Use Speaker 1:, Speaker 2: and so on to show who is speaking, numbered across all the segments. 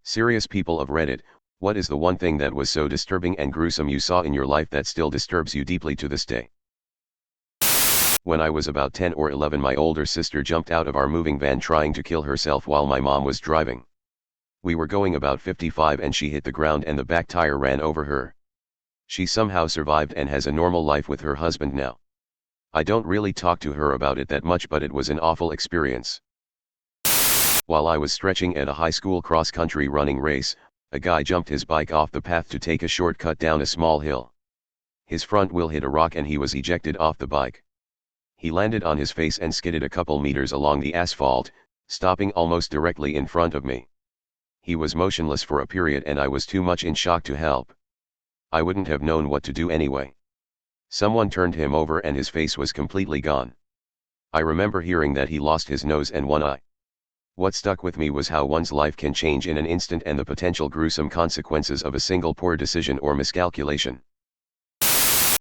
Speaker 1: Serious people of Reddit, what is the one thing that was so disturbing and gruesome you saw in your life that still disturbs you deeply to this day? When I was about 10 or 11, my older sister jumped out of our moving van trying to kill herself while my mom was driving. We were going about 55 and she hit the ground and the back tire ran over her. She somehow survived and has a normal life with her husband now. I don't really talk to her about it that much, but it was an awful experience. While I was stretching at a high school cross-country running race, a guy jumped his bike off the path to take a shortcut down a small hill. His front wheel hit a rock and he was ejected off the bike. He landed on his face and skidded a couple meters along the asphalt, stopping almost directly in front of me. He was motionless for a period and I was too much in shock to help. I wouldn't have known what to do anyway. Someone turned him over and his face was completely gone. I remember hearing that he lost his nose and one eye. What stuck with me was how one's life can change in an instant and the potential gruesome consequences of a single poor decision or miscalculation.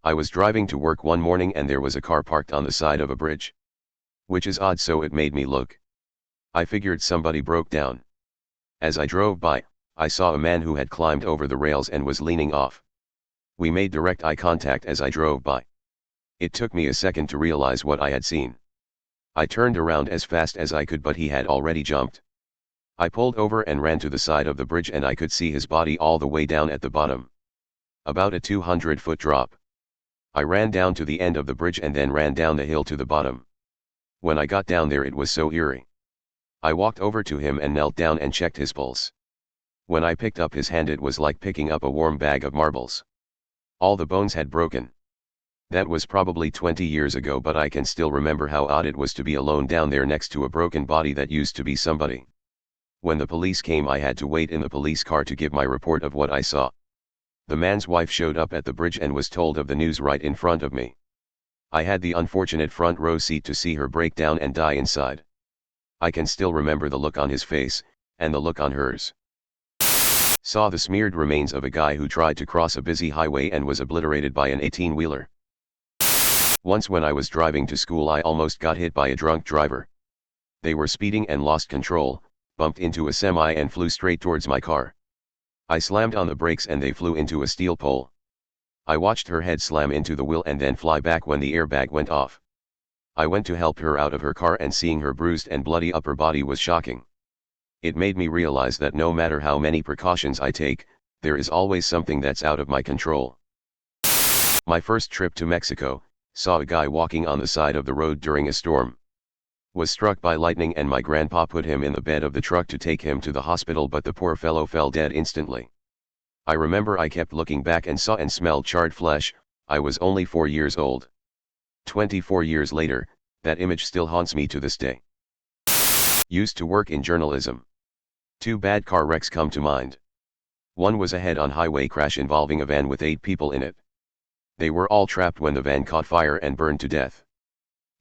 Speaker 1: I was driving to work one morning and there was a car parked on the side of a bridge. Which is odd, so it made me look. I figured somebody broke down. As I drove by, I saw a man who had climbed over the rails and was leaning off. We made direct eye contact as I drove by. It took me a second to realize what I had seen. I turned around as fast as I could, but he had already jumped. I pulled over and ran to the side of the bridge and I could see his body all the way down at the bottom. About a 200-foot drop. I ran down to the end of the bridge and then ran down the hill to the bottom. When I got down there, it was so eerie. I walked over to him and knelt down and checked his pulse. When I picked up his hand, it was like picking up a warm bag of marbles. All the bones had broken. That was probably 20 years ago, but I can still remember how odd it was to be alone down there next to a broken body that used to be somebody. When the police came, I had to wait in the police car to give my report of what I saw. The man's wife showed up at the bridge and was told of the news right in front of me. I had the unfortunate front row seat to see her break down and die inside. I can still remember the look on his face, and the look on hers. Saw the smeared remains of a guy who tried to cross a busy highway and was obliterated by an 18-wheeler. Once when I was driving to school, I almost got hit by a drunk driver. They were speeding and lost control, bumped into a semi and flew straight towards my car. I slammed on the brakes and they flew into a steel pole. I watched her head slam into the wheel and then fly back when the airbag went off. I went to help her out of her car and seeing her bruised and bloody upper body was shocking. It made me realize that no matter how many precautions I take, there is always something that's out of my control. My first trip to Mexico, saw a guy walking on the side of the road during a storm. Was struck by lightning and my grandpa put him in the bed of the truck to take him to the hospital, but the poor fellow fell dead instantly. I remember I kept looking back and saw and smelled charred flesh. I was only 4 years old. 24 years later, that image still haunts me to this day. Used to work in journalism. 2 bad car wrecks come to mind. One was a head-on highway crash involving a van with 8 people in it. They were all trapped when the van caught fire and burned to death.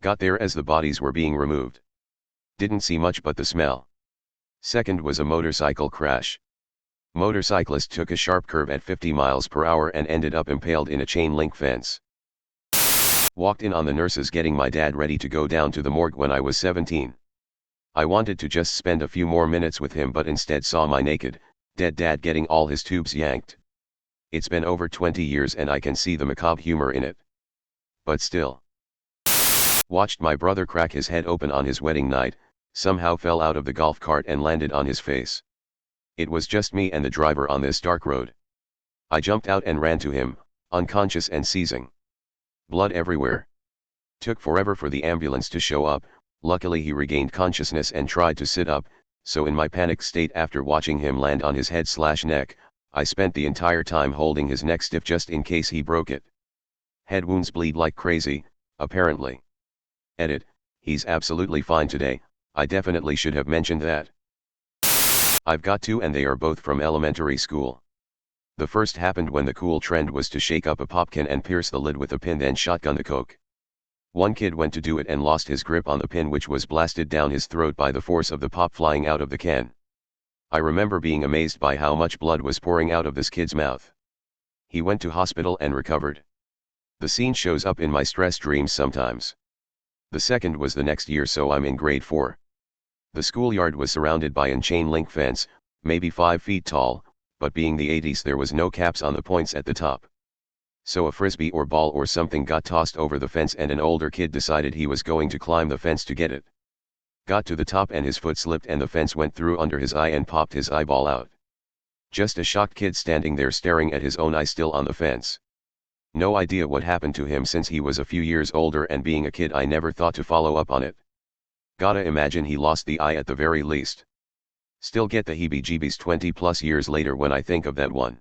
Speaker 1: Got there as the bodies were being removed. Didn't see much but the smell. Second was a motorcycle crash. Motorcyclist took a sharp curve at 50 miles per hour and ended up impaled in a chain link fence. Walked in on the nurses getting my dad ready to go down to the morgue when I was 17. I wanted to just spend a few more minutes with him, but instead saw my naked, dead dad getting all his tubes yanked. It's been over 20 years and I can see the macabre humor in it. But still. Watched my brother crack his head open on his wedding night, somehow fell out of the golf cart and landed on his face. It was just me and the driver on this dark road. I jumped out and ran to him, unconscious and seizing. Blood everywhere. Took forever for the ambulance to show up. Luckily he regained consciousness and tried to sit up, so in my panicked state after watching him land on his head/neck, I spent the entire time holding his neck stiff just in case he broke it. Head wounds bleed like crazy, apparently. Edit, he's absolutely fine today. I definitely should have mentioned that. I've got 2 and they are both from elementary school. The first happened when the cool trend was to shake up a pop can and pierce the lid with a pin then shotgun the coke. One kid went to do it and lost his grip on the pin, which was blasted down his throat by the force of the pop flying out of the can. I remember being amazed by how much blood was pouring out of this kid's mouth. He went to hospital and recovered. The scene shows up in my stress dreams sometimes. The second was the next year, so I'm in grade 4. The schoolyard was surrounded by a chain link fence, maybe 5 feet tall, but being the 80s there was no caps on the points at the top. So a frisbee or ball or something got tossed over the fence and an older kid decided he was going to climb the fence to get it. Got to the top and his foot slipped and the fence went through under his eye and popped his eyeball out. Just a shocked kid standing there staring at his own eye still on the fence. No idea what happened to him since he was a few years older, and being a kid I never thought to follow up on it. Gotta imagine he lost the eye at the very least. Still get the heebie-jeebies 20 plus years later when I think of that one.